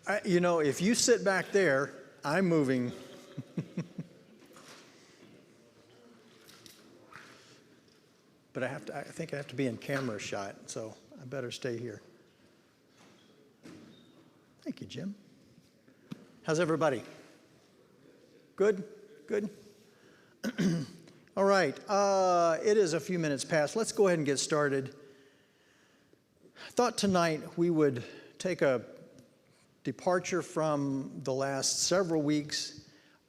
If you sit back there, I'm moving. But I think I have to be in camera shot, so I better stay here. Thank you, Jim. How's everybody? Good? Good? All right. It is a few minutes past. Let's go ahead and get started. I thought tonight we would take a departure from the last several weeks.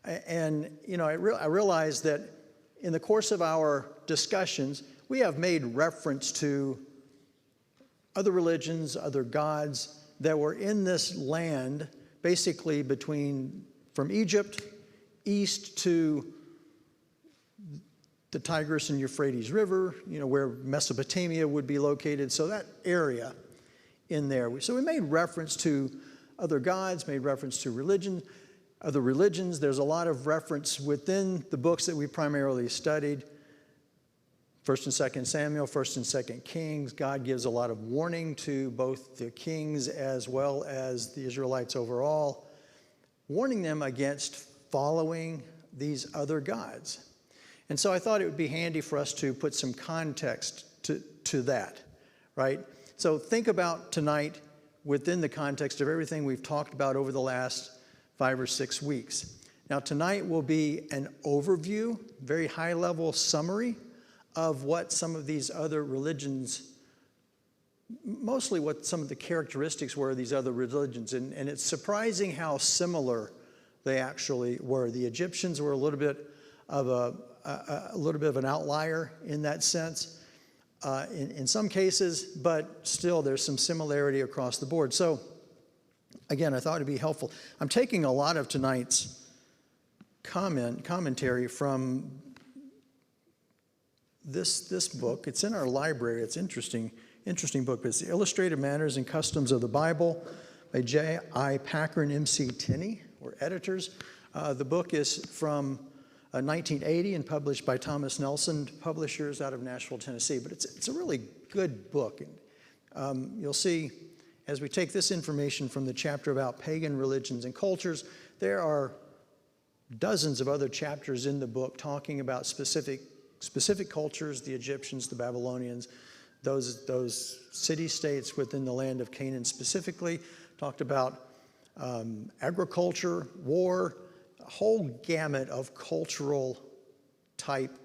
And, I realized that in the course of our discussions, we have made reference to other religions, other gods that were in this land, basically from Egypt east to the Tigris and Euphrates River, where Mesopotamia would be located. So that area in there. So we made reference to other gods, made reference to other religions. There's a lot of reference within the books that we primarily studied. 1st and 2nd Samuel, 1st and 2nd Kings. God gives a lot of warning to both the kings as well as the Israelites overall, warning them against following these other gods. And so I thought it would be handy for us to put some context to that, right? So think about tonight within the context of everything we've talked about over the last 5 or 6 weeks. Now tonight will be an overview, very high-level summary of what some of these other religions, mostly what some of the characteristics were of these other religions. And it's surprising how similar they actually were. The Egyptians were a little bit of an outlier in that sense in some cases, but still there's some similarity across the board. So again, I thought it'd be helpful. I'm taking a lot of tonight's commentary from this book. It's in our library. It's interesting book. It's The Illustrated Manners and Customs of the Bible by J.I. Packer and M.C. Tenney. We're editors. The book is from 1980 and published by Thomas Nelson Publishers out of Nashville, Tennessee. But it's a really good book. You'll see as we take this information from the chapter about pagan religions and cultures, there are dozens of other chapters in the book talking about specific cultures, the Egyptians, the Babylonians, those city-states within the land of Canaan specifically, talked about agriculture, war, a whole gamut of cultural type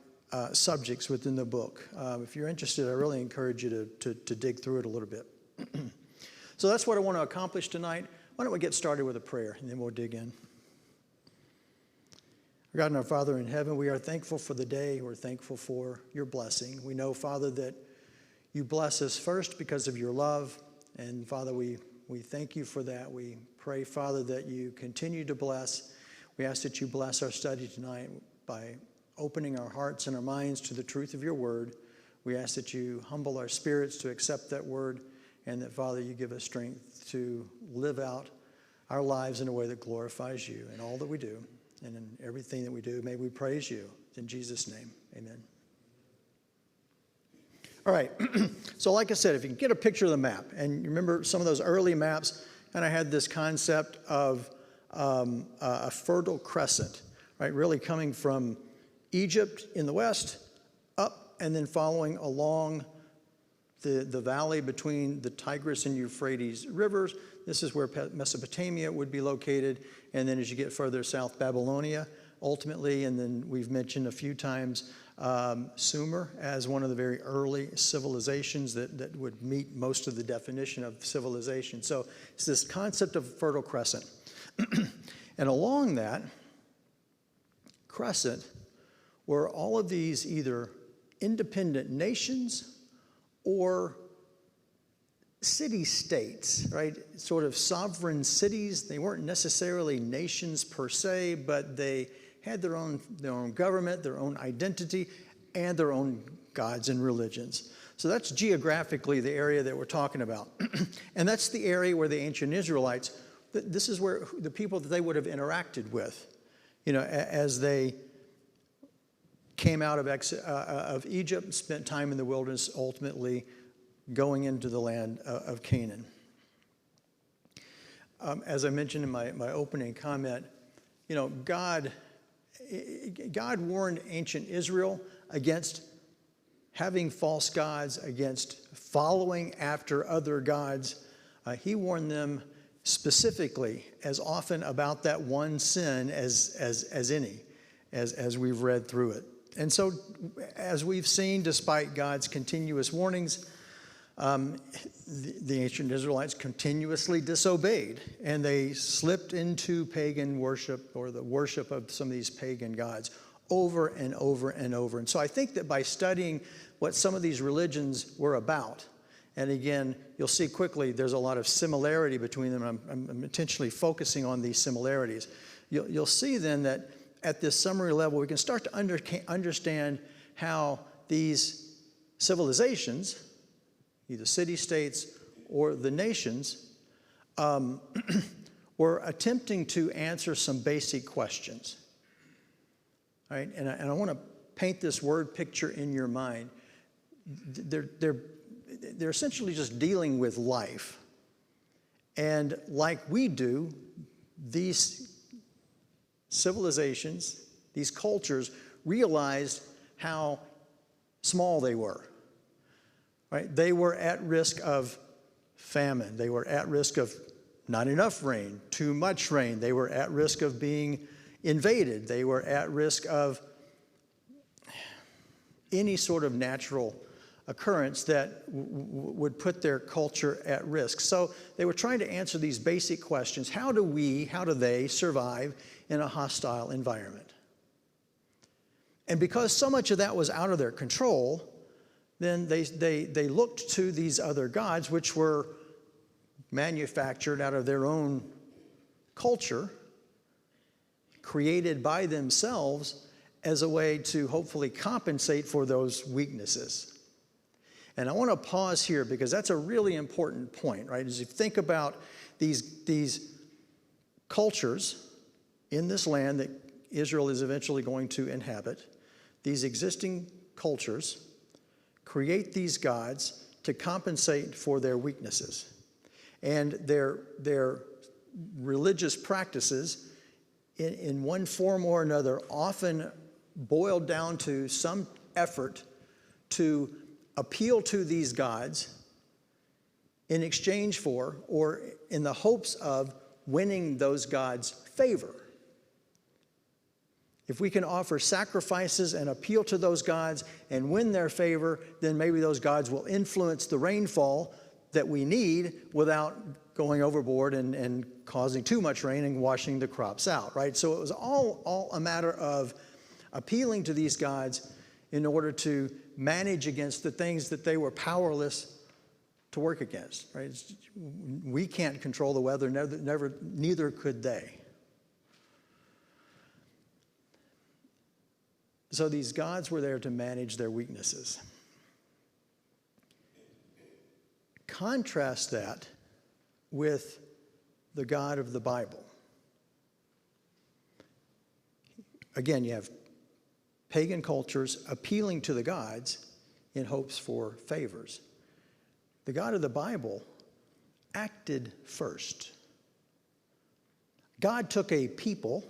subjects within the book. If you're interested, I really encourage you to dig through it a little bit. So that's what I want to accomplish tonight. Why don't we get started with a prayer, and then we'll dig in. Our God and our Father in heaven, we are thankful for the day. We're thankful for your blessing. We know, Father, that you bless us first because of your love. And Father, we thank you for that. We pray, Father, that you continue to bless. We ask that you bless our study tonight by opening our hearts and our minds to the truth of your word. We ask that you humble our spirits to accept that word, and that, Father, you give us strength to live out our lives in a way that glorifies you in all that we do. And in everything that we do, may we praise you. In Jesus' name, amen. All right, so like I said, if you can get a picture of the map, and you remember some of those early maps, and I had this concept of a fertile crescent, right? Really coming from Egypt in the west, up, and then following along the valley between the Tigris and Euphrates rivers. This is where Mesopotamia would be located. And then as you get further south, Babylonia, ultimately. And then we've mentioned a few times Sumer as one of the very early civilizations that would meet most of the definition of civilization. So it's this concept of fertile crescent. And along that crescent were all of these either independent nations or city-states, right? Sort of sovereign cities. They weren't necessarily nations per se, but they had their own government, their own identity, and their own gods and religions. So that's geographically the area that we're talking about. And that's the area where the ancient Israelites, this is where the people that they would have interacted with, as they came out of Egypt, spent time in the wilderness, ultimately going into the land of Canaan. as I mentioned in my opening comment, God warned ancient Israel against having false gods, against following after other gods. He warned them specifically as often about that one sin as any, as we've read through it. And so, as we've seen, despite God's continuous warnings, the ancient Israelites continuously disobeyed, and they slipped into pagan worship, or the worship of some of these pagan gods, over and over and over. And so I think that by studying what some of these religions were about, and again, you'll see quickly there's a lot of similarity between them. I'm intentionally focusing on these similarities. You'll see then that at this summary level, we can start to understand how these civilizations, either city-states or the nations, were attempting to answer some basic questions. All right? And I want to paint this word picture in your mind. They're essentially just dealing with life. And like we do, these civilizations, these cultures, realized how small they were. Right? They were at risk of famine. They were at risk of not enough rain, too much rain. They were at risk of being invaded. They were at risk of any sort of natural occurrence that would put their culture at risk. So they were trying to answer these basic questions. How do they survive in a hostile environment? And because so much of that was out of their control, then they looked to these other gods, which were manufactured out of their own culture, created by themselves, as a way to hopefully compensate for those weaknesses. And I want to pause here because that's a really important point, right? As you think about these cultures in this land that Israel is eventually going to inhabit, these existing cultures create these gods to compensate for their weaknesses. And their religious practices, in one form or another, often boil down to some effort to appeal to these gods in exchange for, or in the hopes of, winning those gods' favor. If we can offer sacrifices and appeal to those gods and win their favor, then maybe those gods will influence the rainfall that we need without going overboard and causing too much rain and washing the crops out, right? So it was all a matter of appealing to these gods in order to manage against the things that they were powerless to work against, right? We can't control the weather, neither could they. So these gods were there to manage their weaknesses. Contrast that with the God of the Bible. Again, you have pagan cultures appealing to the gods in hopes for favors. The God of the Bible acted first. God took a people,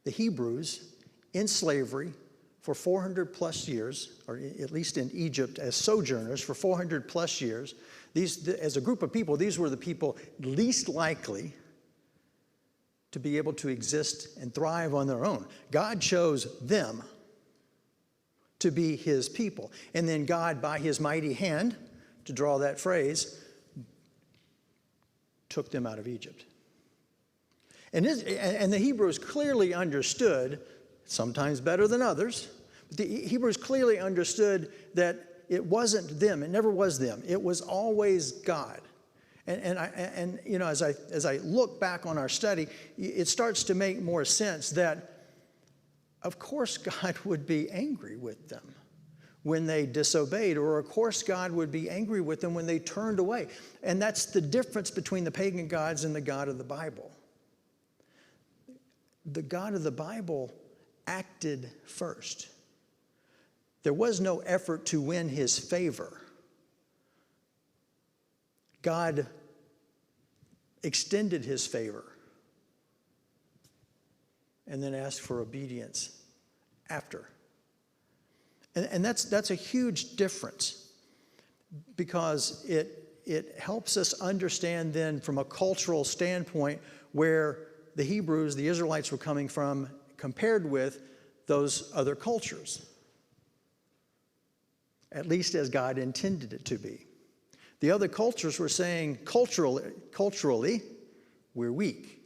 the Hebrews, in slavery for 400 plus years, or at least in Egypt as sojourners for 400 plus years. These, as a group of people, these were the people least likely to be able to exist and thrive on their own. God chose them to be his people. And then God, by his mighty hand, to draw that phrase, took them out of Egypt. And the Hebrews clearly understood, sometimes better than others, but the Hebrews clearly understood that it wasn't them. It never was them. It was always God. And you know, as I look back on our study, it starts to make more sense that, of course, God would be angry with them when they disobeyed, or of course God would be angry with them when they turned away. And that's the difference between the pagan gods and the God of the Bible. The God of the Bible acted first. There was no effort to win his favor. God extended his favor, and then asked for obedience after. And that's a huge difference, because it helps us understand then from a cultural standpoint where the Hebrews, the Israelites, were coming from compared with those other cultures, at least as God intended it to be. The other cultures were saying culturally, we're weak.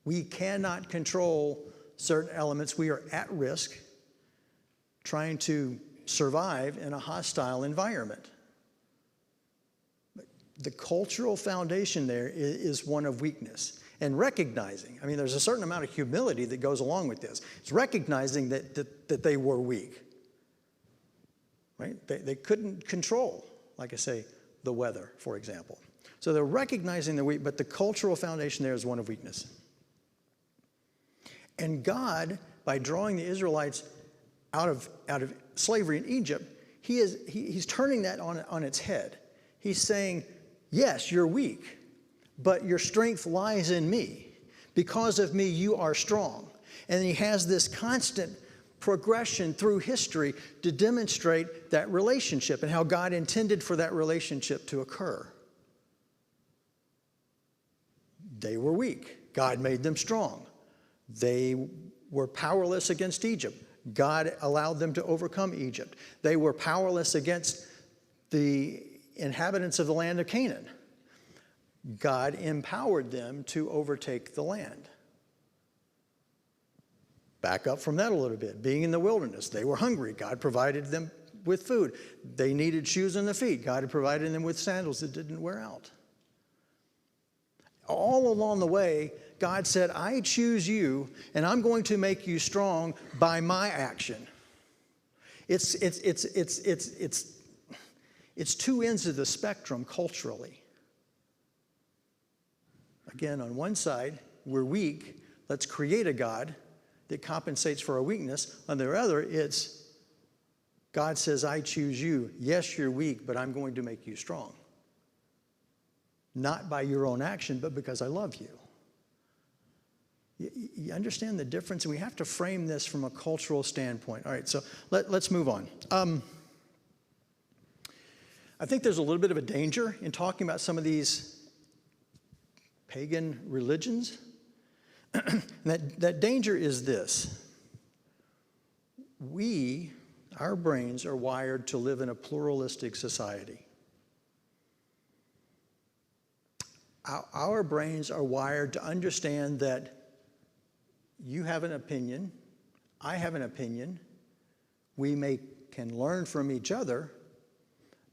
We cannot control certain elements. We are at risk trying to survive in a hostile environment. The cultural foundation there is one of weakness. And recognizing, I mean, there's a certain amount of humility that goes along with this. It's recognizing that they were weak, right? They couldn't control, like I say, the weather, for example. So they're recognizing they're weak, but the cultural foundation there is one of weakness. And God, by drawing the Israelites out of slavery in Egypt, he's turning that on its head. He's saying, yes, you're weak, but your strength lies in me. Because of me, you are strong. And he has this constant progression through history to demonstrate that relationship and how God intended for that relationship to occur. They were weak. God made them strong. They were powerless against Egypt. God allowed them to overcome Egypt. They were powerless against the inhabitants of the land of Canaan. God empowered them to overtake the land. Back up from that a little bit. Being in the wilderness, they were hungry. God provided them with food. They needed shoes on their feet. God had provided them with sandals that didn't wear out. All along the way, God said, I choose you, and I'm going to make you strong by my action. It's two ends of the spectrum culturally. Again, on one side, we're weak. Let's create a God that compensates for our weakness. On the other, it's God says, I choose you. Yes, you're weak, but I'm going to make you strong. Not by your own action, but because I love you. You understand the difference? And we have to frame this from a cultural standpoint. All right, so let's move on. I think there's a little bit of a danger in talking about some of these pagan religions. that danger is this. Our brains are wired to live in a pluralistic society. Our brains are wired to understand that you have an opinion, I have an opinion, we can learn from each other,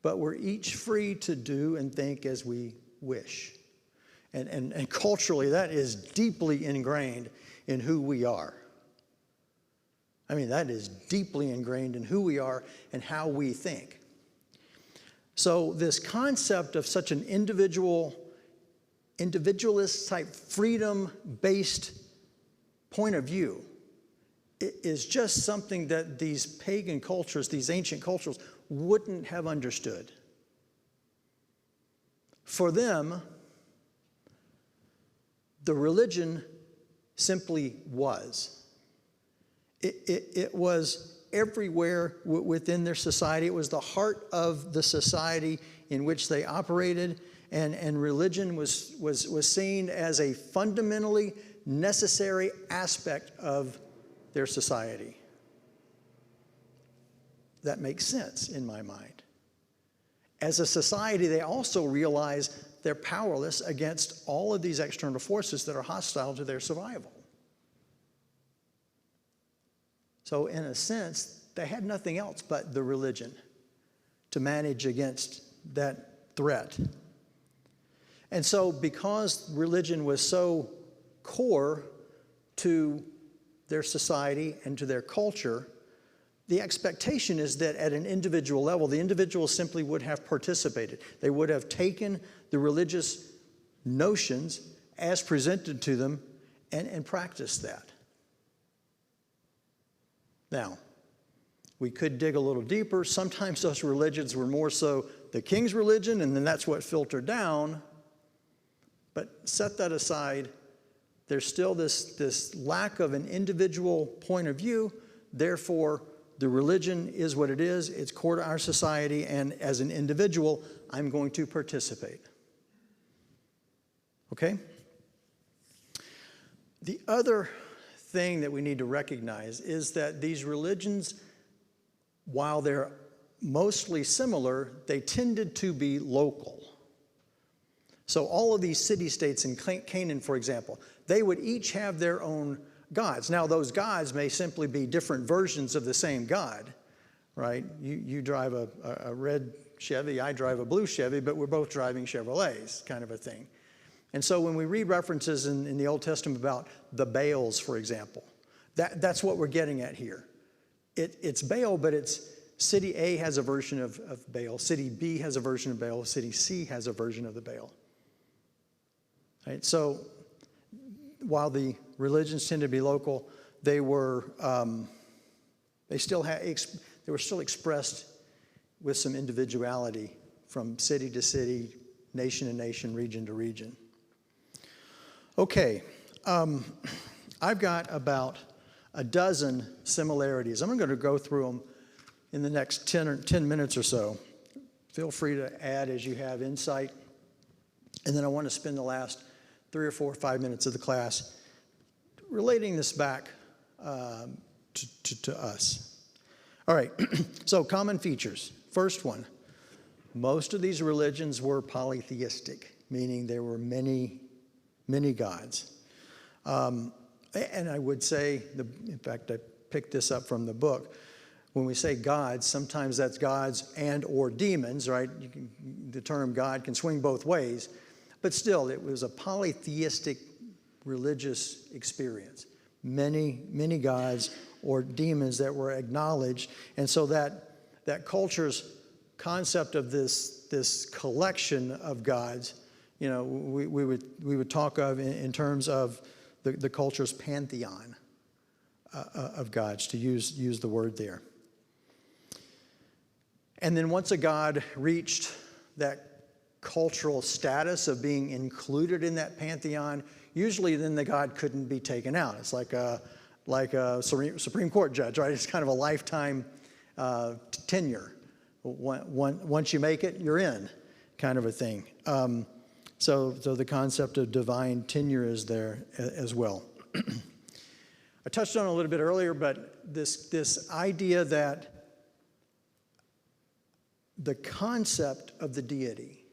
but we're each free to do and think as we wish. And culturally, that is deeply ingrained in who we are. I mean, that is deeply ingrained in who we are and how we think. So this concept of such an individualist type freedom-based point of view is just something that these pagan cultures, these ancient cultures, wouldn't have understood. For them, the religion simply was. It was everywhere within their society. It was the heart of the society in which they operated, and religion was seen as a fundamentally necessary aspect of their society. That makes sense in my mind. As a society, they also realize they're powerless against all of these external forces that are hostile to their survival. So in a sense, they had nothing else but the religion to manage against that threat. And so because religion was so core to their society and to their culture, the expectation is that at an individual level, the individual simply would have participated. They would have taken the religious notions as presented to them and practiced that. Now, we could dig a little deeper. Sometimes those religions were more so the king's religion, and then that's what filtered down. But set that aside. There's still this lack of an individual point of view. Therefore, the religion is what it is. It's core to our society. And as an individual, I'm going to participate. Okay? The other thing that we need to recognize is that these religions, while they're mostly similar, they tended to be local. So all of these city-states in Canaan, for example, they would each have their own gods. Now, those gods may simply be different versions of the same God, right? You drive a red Chevy, I drive a blue Chevy, but we're both driving Chevrolets, kind of a thing. And so when we read references in the Old Testament about the Baals, for example, that's what we're getting at here. It's Baal, but it's city A has a version of Baal, city B has a version of Baal, city C has a version of the Baal. Right? So while the religions tend to be local, they were still expressed with some individuality from city to city, nation to nation, region to region. Okay, I've got about a dozen similarities. I'm going to go through them in the next 10 minutes or so. Feel free to add as you have insight. And then I want to spend the last 3 or 4 or 5 minutes of the class relating this back to us. All right, so common features. First one, most of these religions were polytheistic, meaning there were many gods. And I would say, in fact, I picked this up from the book. When we say gods, sometimes that's gods and or demons, right? The term God can swing both ways. But still, it was a polytheistic religious experience. Many gods or demons that were acknowledged. And so that culture's concept of this collection of gods, we would talk of in terms of the culture's pantheon of gods, to use the word there. And then once a god reached that cultural status of being included in that pantheon, usually then the god couldn't be taken out. It's like a Supreme Court judge, right? It's kind of a lifetime tenure. Once you make it, you're in, kind of a thing. So the concept of divine tenure is there as well. I touched on it a little bit earlier, but this idea that the concept of the deity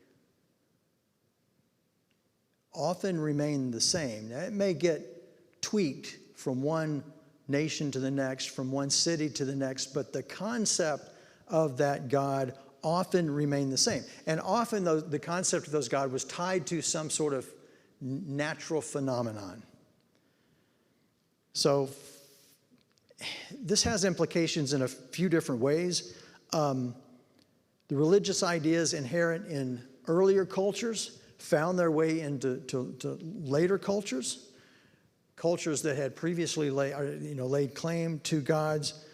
often remain the same. Now, it may get tweaked from one nation to the next, from one city to the next, but the concept of that God often remain the same. And often the concept of those gods was tied to some sort of natural phenomenon. So this has implications in a few different ways. The religious ideas inherent in earlier cultures found their way into later cultures that had previously laid claim to gods.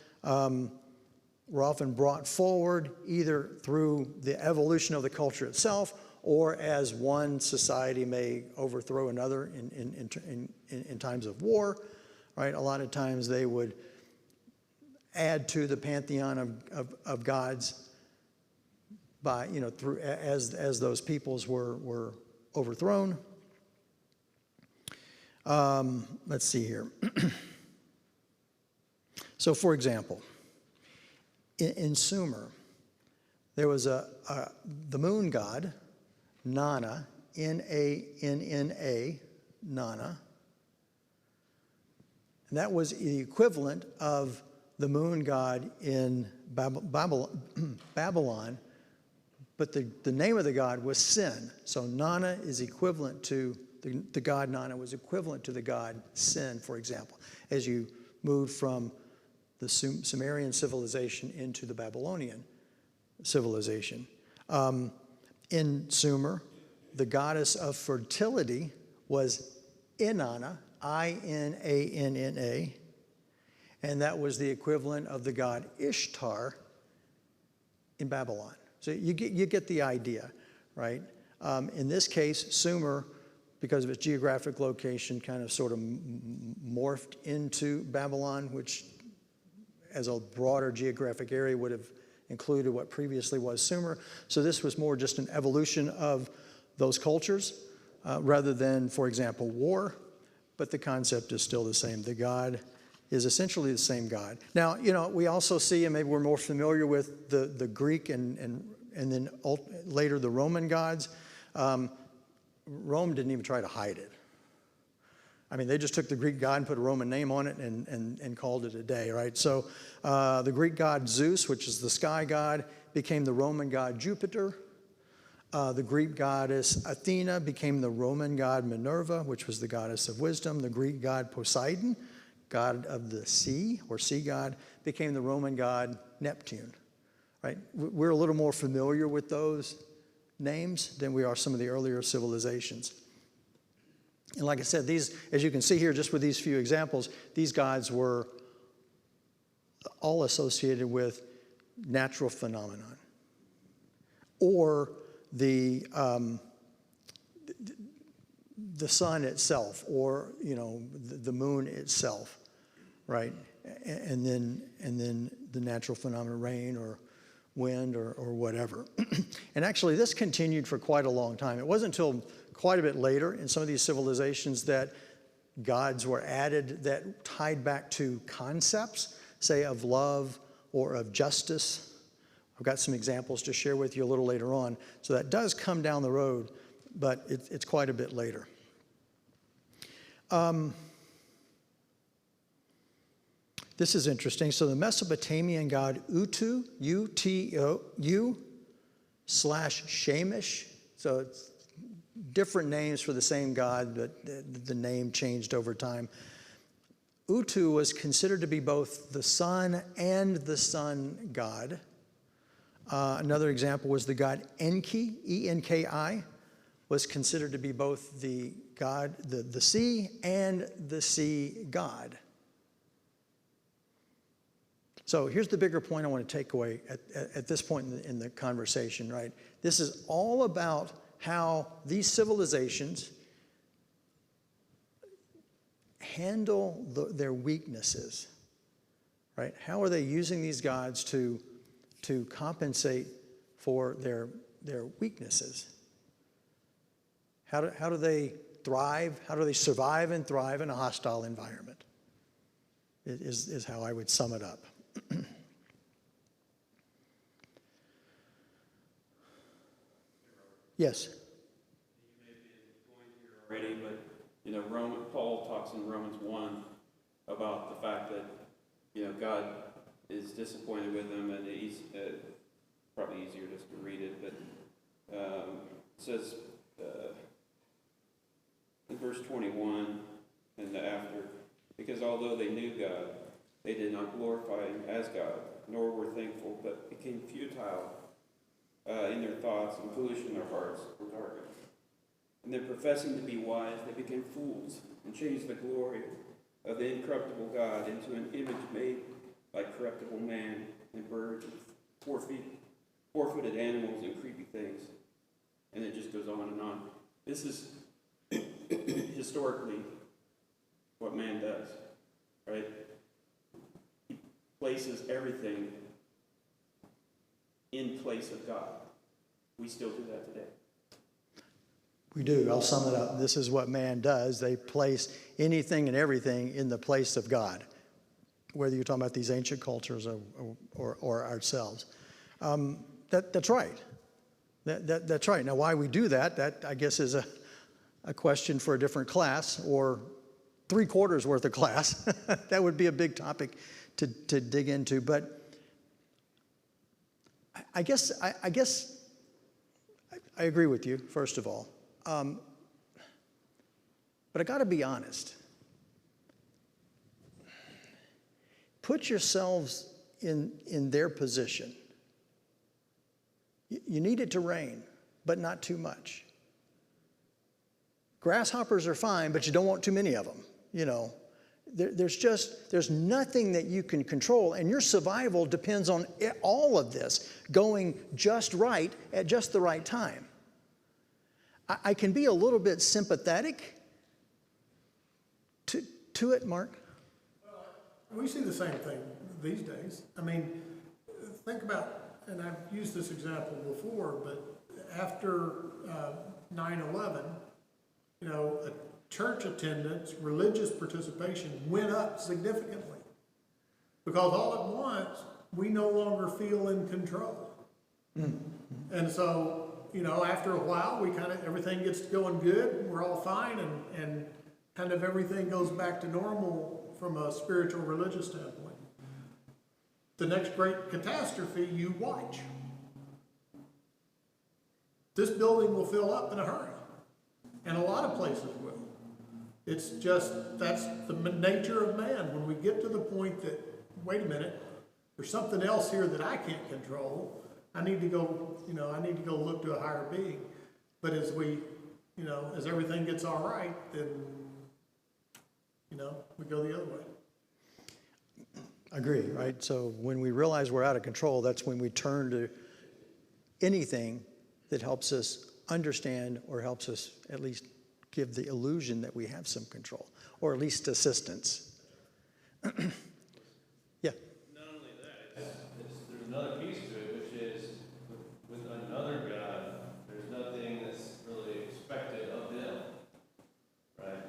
Were often brought forward either through the evolution of the culture itself, or as one society may overthrow another in times of war, right? A lot of times they would add to the pantheon of gods by through as those peoples were overthrown. Let's see here. So, for example, in Sumer, there was the moon god, Nana, N-A-N-N-A, Nana. And that was the equivalent of the moon god in Babylon, but the name of the god was Sin. So Nana is equivalent to, the god Nana was equivalent to the god Sin, for example, as you moved from the Sumerian civilization into the Babylonian civilization. In Sumer, the goddess of fertility was Inanna, I-N-A-N-N-A, and that was the equivalent of the god Ishtar in Babylon. So you get the idea, right? In this case, Sumer because of its geographic location, kind of sort of morphed into Babylon, which as a broader geographic area would have included what previously was Sumer. So this was more just an evolution of those cultures rather than, for example, war. But the concept is still the same. The God is essentially the same God. Now, we also see, and maybe we're more familiar with the Greek and then later the Roman gods. Rome didn't even try to hide it. I mean, they just took the Greek god and put a Roman name on it and called it a day, right? So the Greek god Zeus, which is the sky god, became the Roman god Jupiter. The Greek goddess Athena became the Roman god Minerva, which was the goddess of wisdom. The Greek god Poseidon, god of the sea, or sea god, became the Roman god Neptune, right? We're a little more familiar with those names than we are some of the earlier civilizations. And like I said, these, as you can see here, just with these few examples, these gods were all associated with natural phenomenon or the sun itself, or the moon itself, right? And then the natural phenomenon, rain or wind or whatever. And actually, this continued for quite a long time. It wasn't until quite a bit later in some of these civilizations that gods were added that tied back to concepts, say, of love or of justice. I've got some examples to share with you a little later on. So that does come down the road, but it's quite a bit later. This is interesting. So the Mesopotamian god Utu, U/Shamish. So it's different names for the same god, but the name changed over time. Utu was considered to be both the sun and the sun god. Another example was the god Enki, E-N-K-I, was considered to be both the god, the sea and the sea god. So here's the bigger point I want to take away at this point in the conversation, right? This is all about how these civilizations handle their weaknesses, right? How are they using these gods to compensate for their weaknesses? How do they thrive? How do they survive and thrive in a hostile environment? Is how I would sum it up. Yes. You may be at the point here already, but Paul talks in Romans 1 about the fact that God is disappointed with them, and he's probably easier just to read it, but it says in verse 21 and after, because although they knew God, they did not glorify him as God, nor were thankful, but became futile in their thoughts, and foolish in their hearts were darkened. And then professing to be wise, they became fools, and changed the glory of the incorruptible God into an image made like corruptible man and birds and four-footed animals and creepy things. And it just goes on and on. This is historically what man does, right? He places everything in place of God. We still do that today. We do. I'll sum it up. This is what man does. They place anything and everything in the place of God, whether you're talking about these ancient cultures or ourselves. That's right. That's right. Now, why we do that, I guess, is a question for a different class, or 3/4 worth of class. That would be a big topic to dig into. But I guess I agree with you, first of all. But I got to be honest. Put yourselves in their position. You need it to rain, but not too much. Grasshoppers are fine, but you don't want too many of them. There's nothing that you can control, and your survival depends on all of this going just right at just the right time. I can be a little bit sympathetic to it, Mark. We see the same thing these days. I mean, think about, and I've used this example before, but after 9/11, you know, a church attendance, religious participation went up significantly. Because all at once, we no longer feel in control. Mm-hmm. And so, you know, after a while, everything gets going good, we're all fine, and kind of everything goes back to normal from a spiritual religious standpoint. The next great catastrophe you watch. This building will fill up in a hurry, and a lot of places will. It's just, that's the nature of man. When we get to the point that, wait a minute, there's something else here that I can't control, I need to go look to a higher being. But as as everything gets all right, then, we go the other way. Agree, right? So when we realize we're out of control, that's when we turn to anything that helps us understand or helps us at least give the illusion that we have some control, or at least assistance. Yeah. Not only that, there's another piece to it, which is with another God, there's nothing that's really expected of them, right?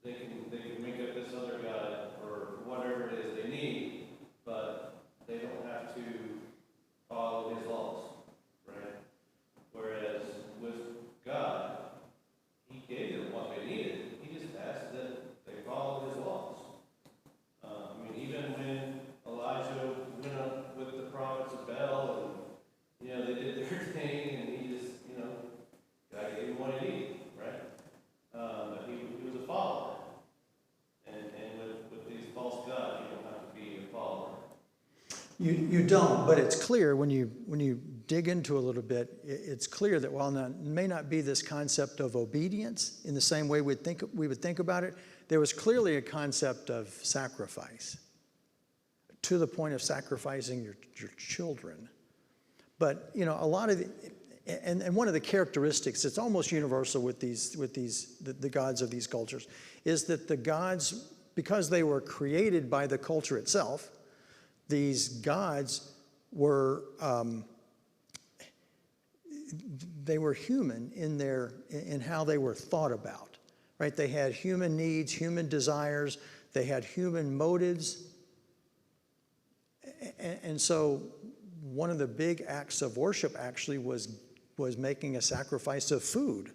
They can make up this other God or whatever it is they need, but they don't have to follow his laws, right? Whereas with God, he gave them what they needed. He just asked that they follow his laws. Even when Elijah went up with the prophets of Baal, and they did their thing, and he just, God gave him what he needed, right? But he was a follower, and with these false gods, you don't have to be a follower. You don't, but it's clear when you dig into a little bit, it's clear that while it may not be this concept of obedience in the same way we would think about it, there was clearly a concept of sacrifice, to the point of sacrificing your children. But a lot of and one of the characteristics that's almost universal with the gods of these cultures is that the gods, because they were created by the culture itself, these gods were they were human in how they were thought about, right? They had human needs, human desires, they had human motives. And so one of the big acts of worship actually was making a sacrifice of food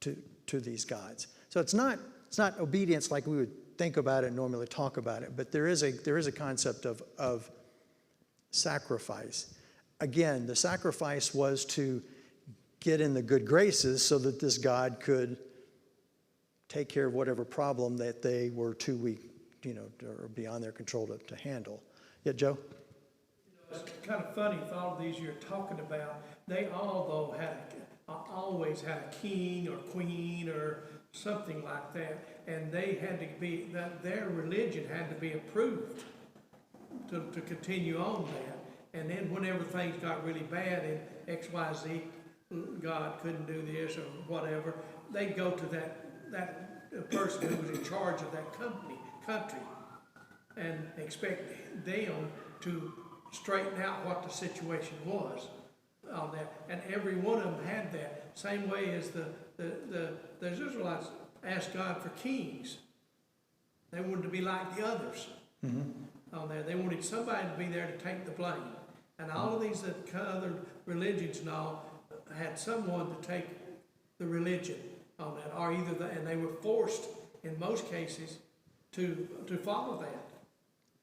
to these gods. So it's not obedience like we would think about it, normally talk about it, but there is a concept of sacrifice. Again, the sacrifice was to get in the good graces so that this God could take care of whatever problem that they were too weak, or beyond their control to handle. Yeah, Joe? It's kind of funny with all of these you're talking about. They all, though, always had a king or queen or something like that, and they had to be, their religion had to be approved to continue on that. And then whenever things got really bad and XYZ, God couldn't do this or whatever, they'd go to that person who was in charge of that country, and expect them to straighten out what the situation was on that. And every one of them had that. Same way as the Israelites asked God for kings. They wanted to be like the others on there. They wanted somebody to be there to take the blame. And all of these other religions and all had someone to take the religion on that, or and they were forced in most cases to follow that.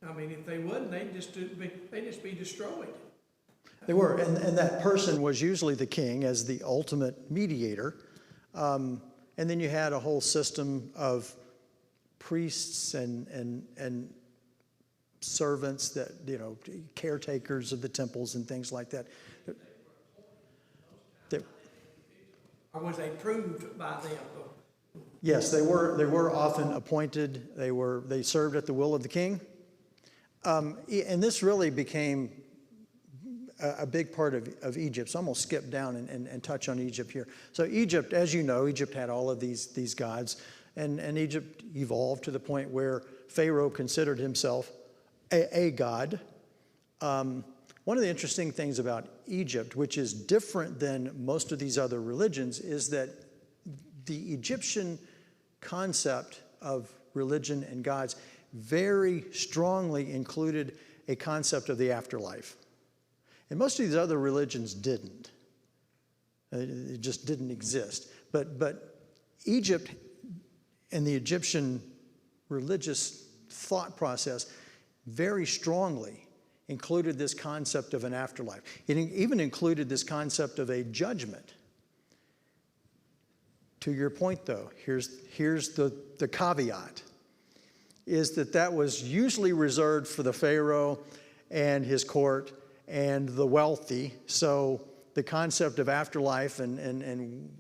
I mean, if they wouldn't, they'd just be destroyed. They were, and that person was usually the king as the ultimate mediator. And then you had a whole system of priests and servants that, caretakers of the temples and things like that. Or was they proved by them? Yes, they were often appointed. They served at the will of the king. And this really became a big part of Egypt. So I'm going to skip down and touch on Egypt here. So Egypt, as you know, Egypt had all of these gods, and Egypt evolved to the point where Pharaoh considered himself a god. One of the interesting things about Egypt, which is different than most of these other religions, is that the Egyptian concept of religion and gods very strongly included a concept of the afterlife. And most of these other religions didn't. It just didn't exist. But Egypt and the Egyptian religious thought process very strongly included this concept of an afterlife. It even included this concept of a judgment. To your point, though, here's the caveat, is that was usually reserved for the Pharaoh and his court and the wealthy. So the concept of afterlife and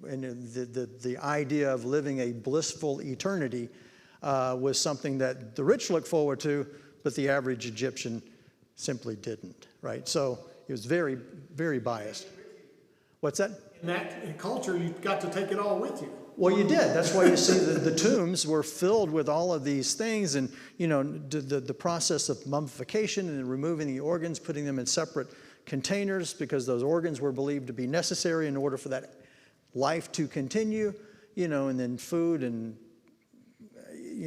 the idea of living a blissful eternity was something that the rich looked forward to, but the average Egyptian simply didn't, right? So it was very, very biased. What's that? In that culture, you got to take it all with you. Well, you did. That's why you see the tombs were filled with all of these things, and the process of mummification and removing the organs, putting them in separate containers because those organs were believed to be necessary in order for that life to continue. And then food and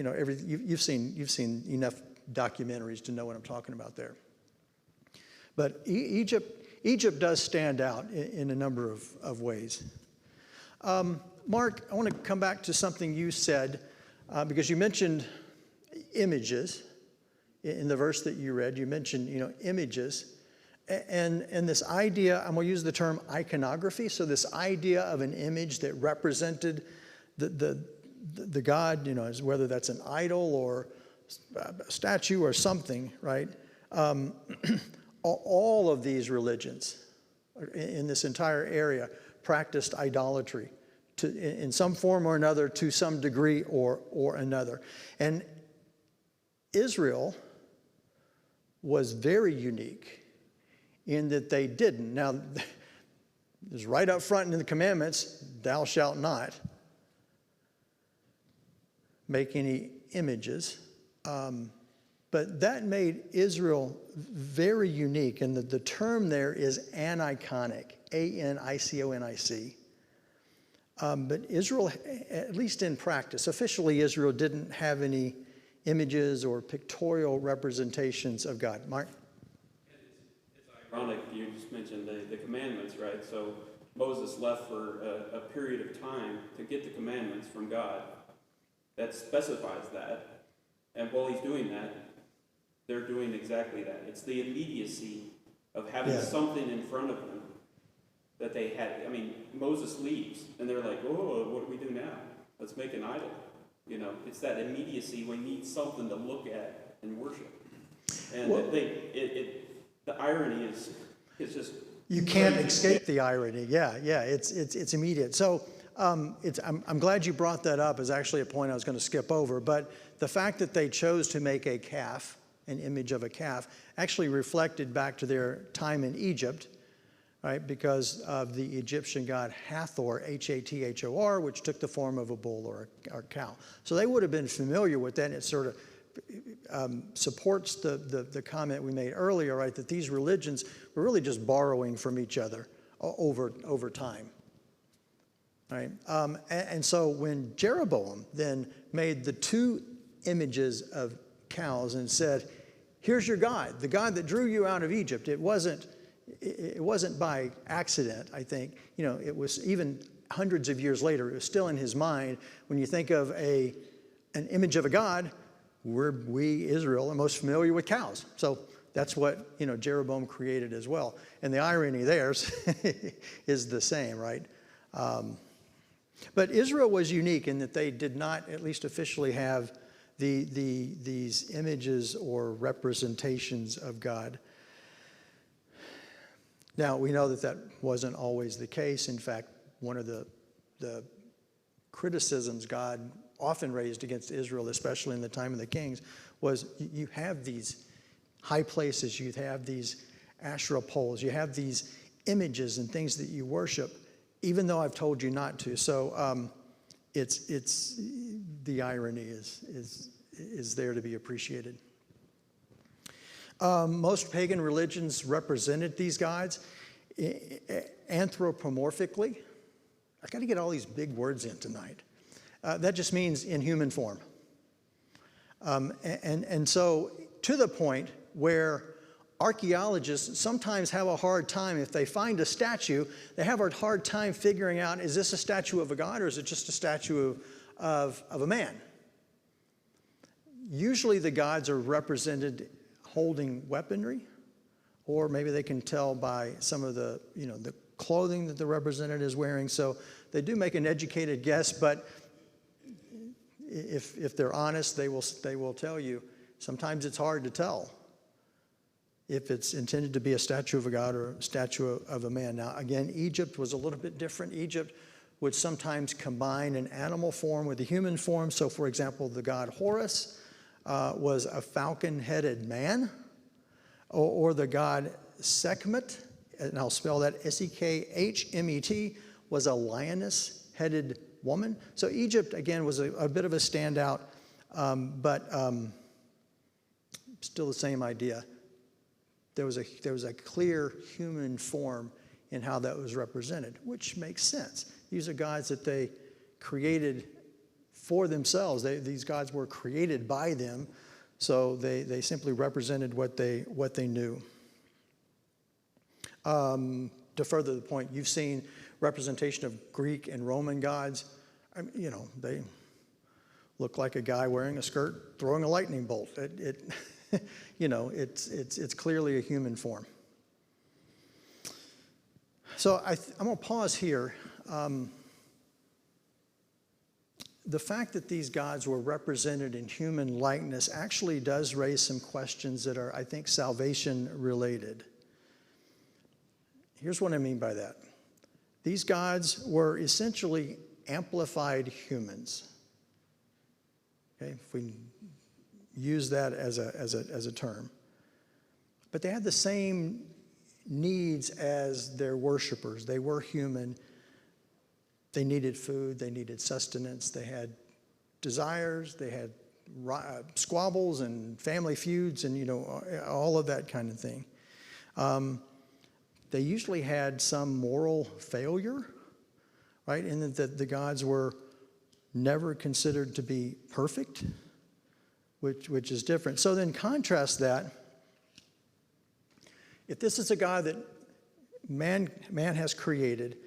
everything. You've seen enough documentaries to know what I'm talking about there. But Egypt does stand out in a number of ways. Mark, I want to come back to something you said because you mentioned images in the verse that you read. You mentioned images and this idea. I'm going to use the term iconography. So this idea of an image that represented the God, whether that's an idol or a statue or something, right? All of these religions in this entire area practiced idolatry in some form or another, to some degree or another. And Israel was very unique in that they didn't. Now, it's right up front in the commandments, thou shalt not make any images. But that made Israel very unique, and the term there is aniconic, A-N-I-C-O-N-I-C. But Israel, at least in practice, officially Israel didn't have any images or pictorial representations of God. Mark? It's ironic you just mentioned the commandments, right? So Moses left for a period of time to get the commandments from God. That specifies that. And while he's doing that, they're doing exactly that. It's the immediacy of having something in front of them that they had. I mean, Moses leaves, and they're like, oh, what do we do now? Let's make an idol. It's that immediacy. We need something to look at and worship. And the irony is just... You can't escape the irony. Yeah, it's immediate. So I'm glad you brought that up. Is actually a point I was going to skip over. But the fact that they chose to make a calf, an image of a calf, actually reflected back to their time in Egypt, right? Because of the Egyptian god Hathor, H-A-T-H-O-R, which took the form of a bull or a cow. So they would have been familiar with that, and it sort of supports the comment we made earlier, right? That these religions were really just borrowing from each other over time. Right? And so when Jeroboam then made the two images of cows and said, here's your God, the God that drew you out of Egypt. It wasn't by accident, I think. It was even hundreds of years later, it was still in his mind. When you think of an image of a God, we, Israel, are most familiar with cows. So that's what, Jeroboam created as well. And the irony there is the same, right? But Israel was unique in that they did not, at least officially, have these images or representations of God. Now, we know that wasn't always the case. In fact, one of the criticisms God often raised against Israel, especially in the time of the kings, was you have these high places, you have these Asherah poles. You have these images and things that you worship, even though I've told you not to. So it's the irony is there to be appreciated. Most pagan religions represented these gods anthropomorphically. I got to get all these big words in tonight. That just means in human form. And so to the point where archaeologists sometimes have a hard time, if they find a statue, they have a hard time figuring out, is this a statue of a god or is it just a statue of a man? Usually the gods are represented holding weaponry, or maybe they can tell by some of the clothing that the representative is wearing. So they do make an educated guess, but if they're honest, they will tell you sometimes it's hard to tell if it's intended to be a statue of a god or a statue of a man. Now, again, Egypt was a little bit different. Egypt would sometimes combine an animal form with a human form. So, for example, the god Horus was a falcon-headed man, or the god Sekhmet, and I'll spell that Sekhmet, was a lioness-headed woman. So Egypt, again, was a bit of a standout, but still the same idea. There was a clear human form in how that was represented, which makes sense. These are gods that they created for themselves. These gods were created by them, so they simply represented what they knew. To further the point, you've seen representation of Greek and Roman gods. They look like a guy wearing a skirt throwing a lightning bolt. It's clearly a human form. So I'm going to pause here. The fact that these gods were represented in human likeness actually does raise some questions that are, I think, salvation related. Here's what I mean by that. These gods were essentially amplified humans. Okay, if we use that as a term. But they had the same needs as their worshipers. They were human. They needed food. They needed sustenance. They had desires. They had squabbles and family feuds and, all of that kind of thing. They usually had some moral failure, right? And that the gods were never considered to be perfect, which is different. So then contrast that. If this is a God that man has created,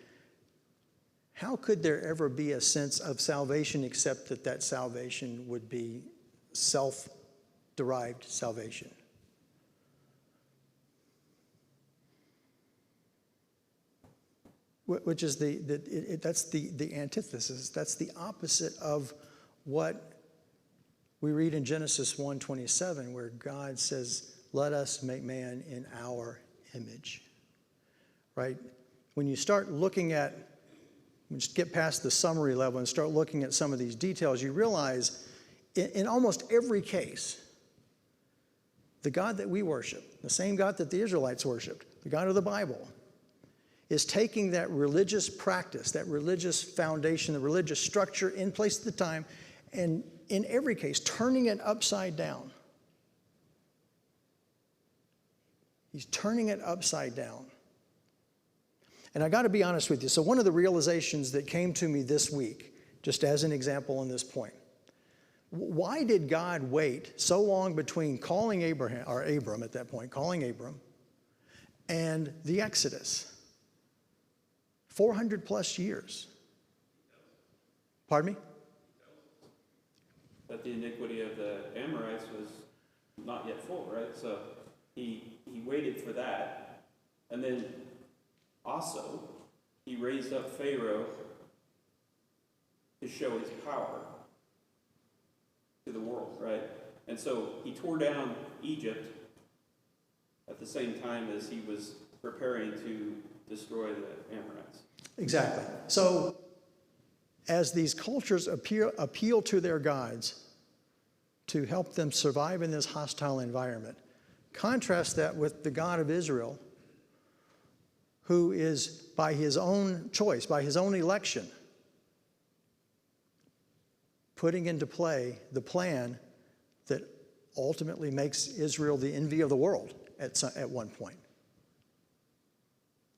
how could there ever be a sense of salvation except that salvation would be self-derived salvation? Which is that's the antithesis. That's the opposite of what we read in Genesis 1:27, where God says, "Let us make man in our image." Right? When you start looking at, just get past the summary level and start looking at some of these details, you realize in almost every case, the God that we worship, the same God that the Israelites worshiped, the God of the Bible, is taking that religious practice, that religious foundation, the religious structure in place at the time, and in every case, turning it upside down. He's turning it upside down. And I got to be honest with you. So one of the realizations that came to me this week, just as an example on this point, why did God wait so long between calling Abram at that point, calling Abram, and the Exodus? 400 plus years. Pardon me? That the iniquity of the Amorites was not yet full, right? So he waited for that. And then also, he raised up Pharaoh to show his power to the world, right? And so he tore down Egypt at the same time as he was preparing to destroy the Amorites. Exactly. So as these cultures appeal to their gods to help them survive in this hostile environment, contrast that with the God of Israel who is by his own choice, by his own election, putting into play the plan that ultimately makes Israel the envy of the world at one point.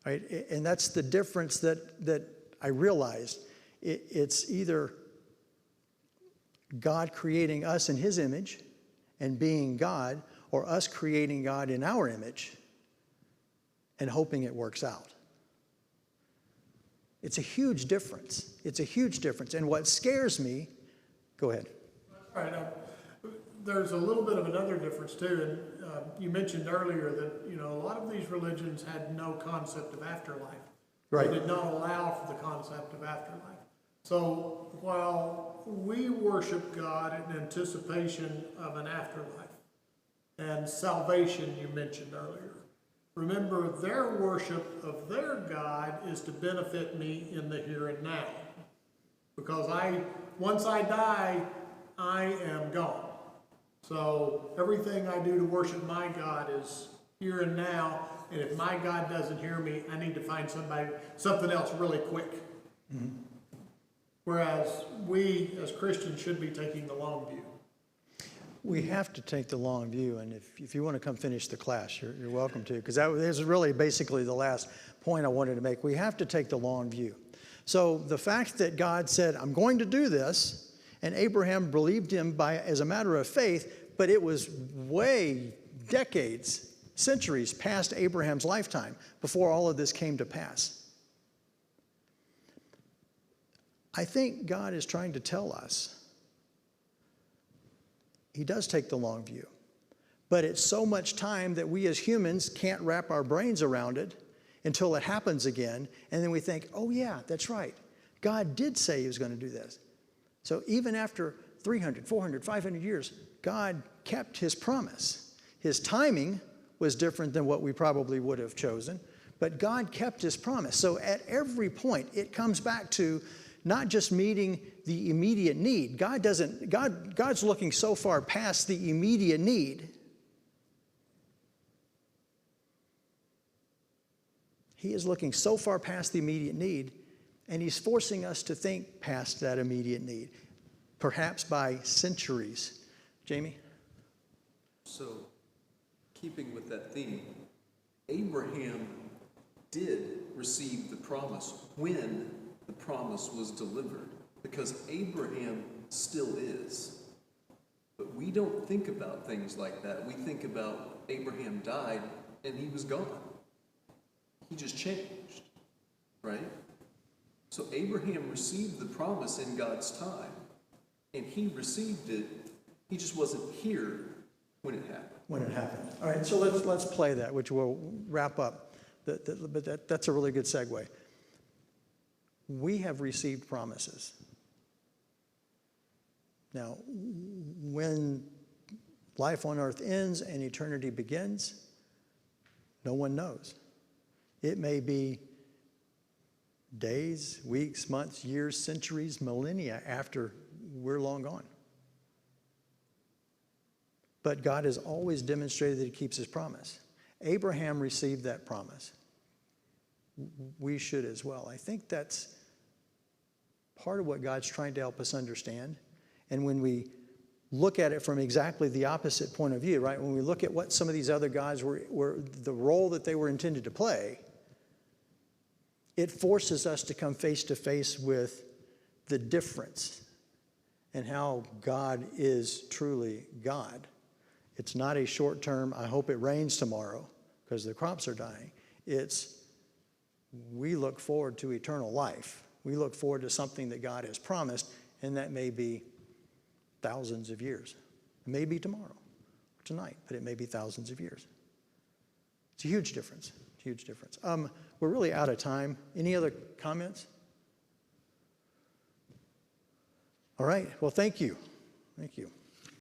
Right? And that's the difference that I realized. It's either God creating us in his image and being God, or us creating God in our image and hoping it works out. It's a huge difference. It's a huge difference. And what scares me, go ahead. Right. There's a little bit of another difference too, and you mentioned earlier that a lot of these religions had no concept of afterlife. Right. They did not allow for the concept of afterlife. So while we worship God in anticipation of an afterlife and salvation, you mentioned earlier, remember their worship of their God is to benefit me in the here and now, because once I die, I am gone. So everything I do to worship my God is here and now, and if my God doesn't hear me, I need to find something else really quick. Mm-hmm. Whereas we as Christians should be taking the long view. We have to take the long view, and if you want to come finish the class, you're welcome to, because that is really basically the last point I wanted to make. We have to take the long view. So the fact that God said, I'm going to do this, and Abraham believed him as a matter of faith, but it was way, decades, centuries past Abraham's lifetime before all of this came to pass. I think God is trying to tell us, he does take the long view, but it's so much time that we as humans can't wrap our brains around it until it happens again, and then we think, oh yeah, that's right. God did say he was going to do this. So even after 300, 400, 500 years, God kept his promise. His timing was different than what we probably would have chosen, but God kept his promise. So at every point, it comes back to not just meeting the immediate need. God's looking so far past the immediate need. He is looking so far past the immediate need, and he's forcing us to think past that immediate need, perhaps by centuries. Jamie? So, keeping with that theme, Abraham did receive the promise when the promise was delivered, because Abraham still is. But we don't think about things like that. We think about Abraham died and he was gone. He just changed, right? So Abraham received the promise in God's time, and he received it. He just wasn't here when it happened. When it happened. All right, so let's play that, which we'll wrap up. But that's a really good segue. We have received promises. Now, when life on earth ends and eternity begins, no one knows. It may be days, weeks, months, years, centuries, millennia after we're long gone. But God has always demonstrated that he keeps his promise. Abraham received that promise. We should as well. I think that's part of what God's trying to help us understand. And when we look at it from exactly the opposite point of view, right? When we look at what some of these other gods were the role that they were intended to play, it forces us to come face to face with the difference and how God is truly God. It's not a short term, I hope it rains tomorrow because the crops are dying. It's, we look forward to eternal life. We look forward to something that God has promised, and that may be thousands of years. It may be tomorrow, or tonight, but it may be thousands of years. It's a huge difference. It's a huge difference. We're really out of time. Any other comments? All right. Well, thank you. Thank you.